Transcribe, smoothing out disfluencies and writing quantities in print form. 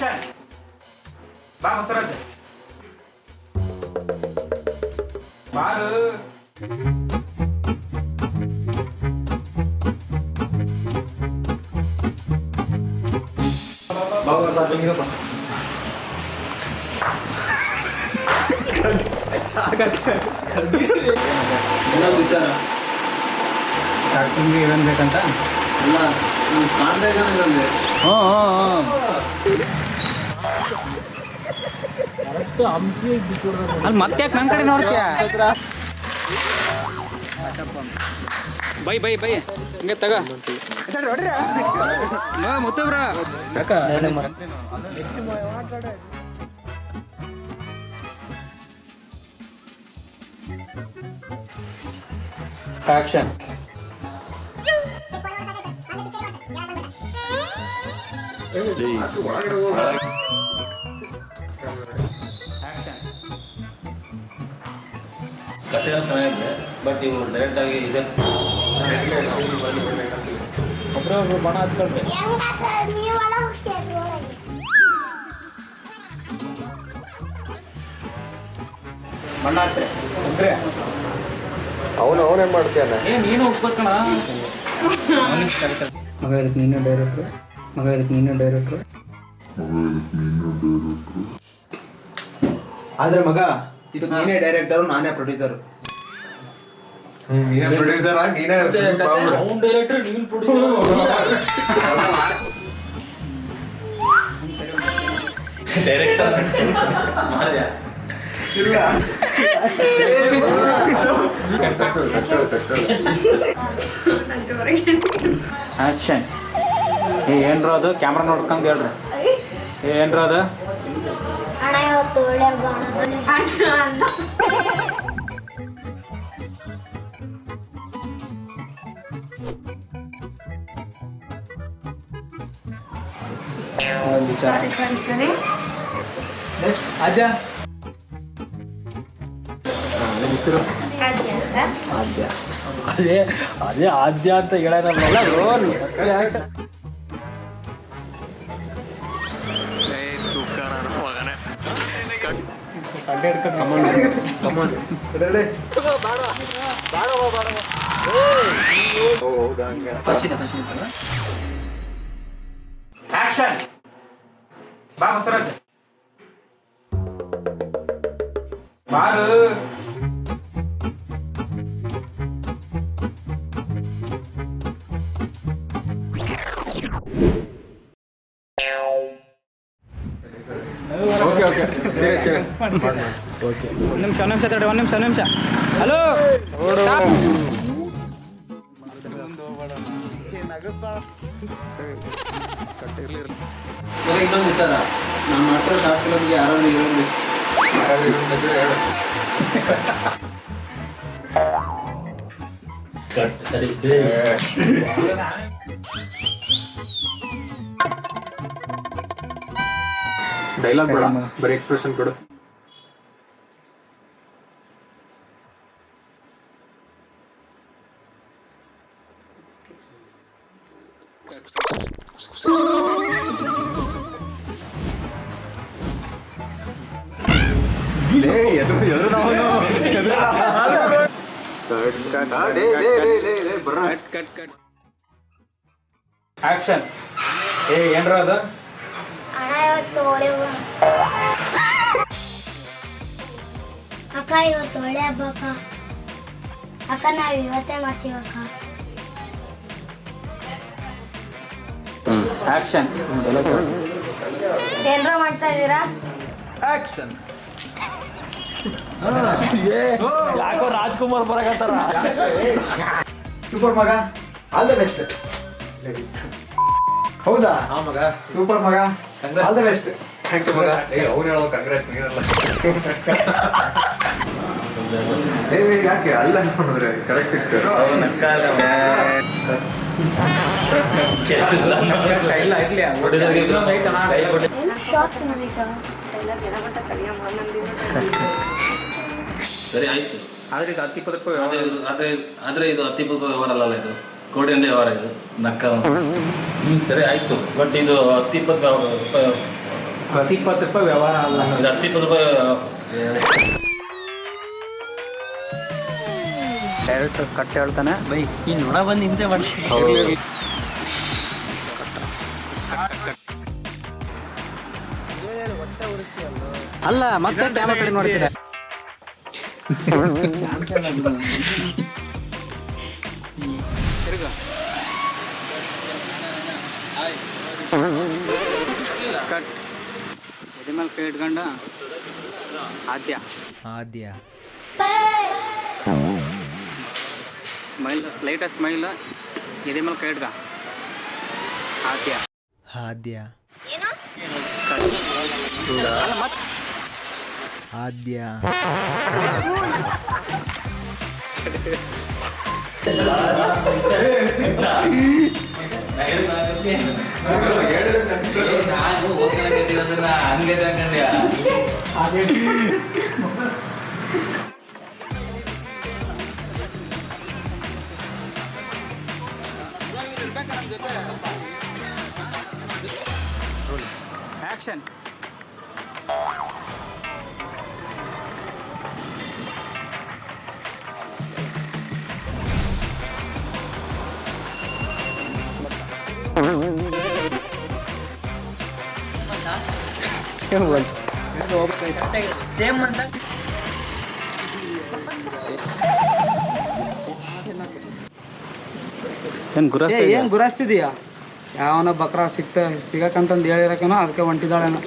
Action ಬಾ ಬಸವರಾಜ್ ಬಾರು ಬಾಬಾ ಸಾಕಿಂಗಪ್ಪ ಇನ್ನೊಂದು ವಿಚಾರ ಸಾಕಿಂಗ್ ಇರೋನ್ ಬೇಕಂತ ಅಲ್ಲ ಕಾಣ್ತಾ ಇದ್ದಾನೆ ಅಲ್ಲಿ ಮತ್ತೆ ನನ್ನ ಕಡೆ ನೋಡ್ತೀಯ ಬೈ ಬೈ ಬೈ ಹಿಂಗೆ ತಗ ಮುತ್ತಬ್ರ ಆಕ್ಷನ್ ಕಥೆನೂ ಚೆನ್ನಾಗಿದೆ ಬಟ್ ಇವರು ಡೈರೆಕ್ಟ್ ಆಗಿ ಇದೆ ಒಬ್ರೊಬ್ರು ಬಣ ಹಚ್ಕೊಳ್ರಿ ಬಣ್ಣ ಹಚ್ಚ್ರಿ ಒಬ್ರೆ ಅವನೇನ್ ಮಾಡ್ತೀಯಲ್ಲ ನೀನು ಒಪ್ಬೇಕಣ ಮಗ ಇದಕ್ಕೆ ನೀನು ಡೈರೆಕ್ಟ್ರು ಮಗ ಇದಕ್ಕೆ ನೀನು ಡೈರೆಕ್ಟ್ರು ಆದ್ರೆ ಮಗ ಇದಕ್ಕೆ ನೀನೇ ಡೈರೆಕ್ಟರು ನಾನೇ ಪ್ರೊಡ್ಯೂಸರು ಪ್ರೊಡ್ಯೂಸರ್ ನೀನೇ ಡೈರೆಕ್ಟರ್ ನೀನು ಡೈರೆಕ್ಟರ್ ಮಾಡಿದ್ಯಾ ಆಕ್ಷನ್ ಏನ್ರ ಅದು ಕ್ಯಾಮ್ರಾ ನೋಡ್ಕೊಂಡು ಹೇಳ್ರಿ ಏನ್ರ ಅದು ಹಣ ಇವತ್ತು ಒಳ್ಳೆ ಅಣ್ಣ ಅಂದ ಸರಿ ಸರಿ ಸರಿ ನೆಕ್ಸ್ಟ್ ಅಜ್ಜ ಹೆಸರು ಅದೇ ಅದೇ ಆದ್ಯ ಅಂತ ಹೇಳೋಲ್ಲ ರೋಲ್ ಆಕ್ಷನ್ ಬಾ ಬಸವರಾಜ್ ಬಾರು ಓಕೆ ಓಕೆ ಸೀರಿಯಸ್ ಒಂದು ನಿಮಿಷ ತಡೆ ಒಂದು ನಿಮಿಷ ಹಲೋ ಮತ್ತೆ ಇನ್ನೊಂದು ವಿಚಾರ ನಾನು ಮಾಡ್ತಿರೋ ಶಾರ್ಟ್ ಫಿಲಮ್ಗೆ ಯಾರಾದ್ರೂ ಹೀರೋಯಿನ್ ಬೇಕು ಡೈಲಾಗ್ ಬೇಡ ಬರೀ ಎಕ್ಸ್ಪ್ರೆಷನ್ ಕೊಡು ಆಕ್ಷನ್ ಏನ್ರ ಅದು ಹಣ ಇವತ್ತು ಒಳ್ಳೆ ಅಕ್ಕ ಇವತ್ತು ಒಳ್ಳೆ ಹಬ್ಬ ಅಕ್ಕ ಅಕ್ಕ ನಾವು ಇವತ್ತೇ ಮಾಡ್ತೀವಿ ಅಕ್ಕ ಆಕ್ಷನ್ ಏನ್ರ ಮಾಡ್ತಾ ಇದ್ದೀರಾ ಆಕ್ಷನ್ ಯಾಕೋ ರಾಜ್ಕುಮಾರ್ ಬರಕತ್ತಾರ ಸೂಪರ್ ಮಗ ಆಲ್ ದ ಬೆಸ್ಟ್ ಹೌದಾ ಹಾ ಮಗ ಸೂಪರ್ ಮಗ all the best thank you ಮಗ ಅವ್ನು ಹೇಳೋ ಕಾಂಗ್ರೆಸ್ ನೀನಲ್ಲ ಯಾಕೆ ಅಲ್ಲ ಅನ್ಕೊಂಡ್ರೆ ಕರೆಕ್ಟ್ ಇತ್ತು ಸರಿ ಆಯ್ತು ಆದ್ರೆ ಇದು 10-20 ರೂಪಾಯಿ ಆದರೆ ಇದು 10-20 ರೂಪಾಯಿ ವ್ಯವಹಾರ ಅಲ್ಲ ಇದು ಕೋಟಿಯಲ್ಲಿ ವ್ಯವಹಾರ ಇದು ನಕ್ಕ ಸರಿ ಆಯಿತು ಬಟ್ ಇದು 10-20 ರೂಪಾಯಿ ಪ್ರತಿ 20 ರೂಪಾಯಿ ವ್ಯವಹಾರ ಅಲ್ಲ. ಇದು 10-20 ರೂಪಾಯಿ. ಡೈರೆಕ್ಟ್ ಕಟ್ ಹೇಳ್ತಾನೆ ಬೈ ಈ ನೋಡ ಬಂದು ಹಿಂಸೆ ಮಾಡಿ ಅಲ್ಲ ಮತ್ತೆ ಕ್ಯಾಮ್ರಾ ಕಡೆ ನೋಡ್ತಿದ್ದೆ. ಕಟ್ ಎದೆ ಮೇಲೆ ಕೈ ಇಟ್ಕೊಂಡ ಆದ್ಯ ಸ್ಮೈಲ್ ಲೈಟ್ ಸ್ಮೈಲ್ ಎದೆ ಮೇಲೆ ಕೈ ಇಟ್ಕ ಆದ್ಯ ನಾನು ಓದ್ಕೊಳಕತ್ತೀವಂದ್ರೆ ಹಂಗೆ ತಗೊಂಡ್ಯಾ ಆಕ್ಷನ್. ಸೇಮ್ ಅಂತ ಏನು ಗುರಸ್ ಏನು ಗುರಾಸ್ತಿದೀಯಾ? ಯಾವನ ಬಕ್ರ ಸಿಗಕ್ಕಂತಂದು ಹೇಳಿರಕೇನೋ ಅದಕ್ಕೆ ಹೊಂಟಿದ್ದಾಳೇನೋ.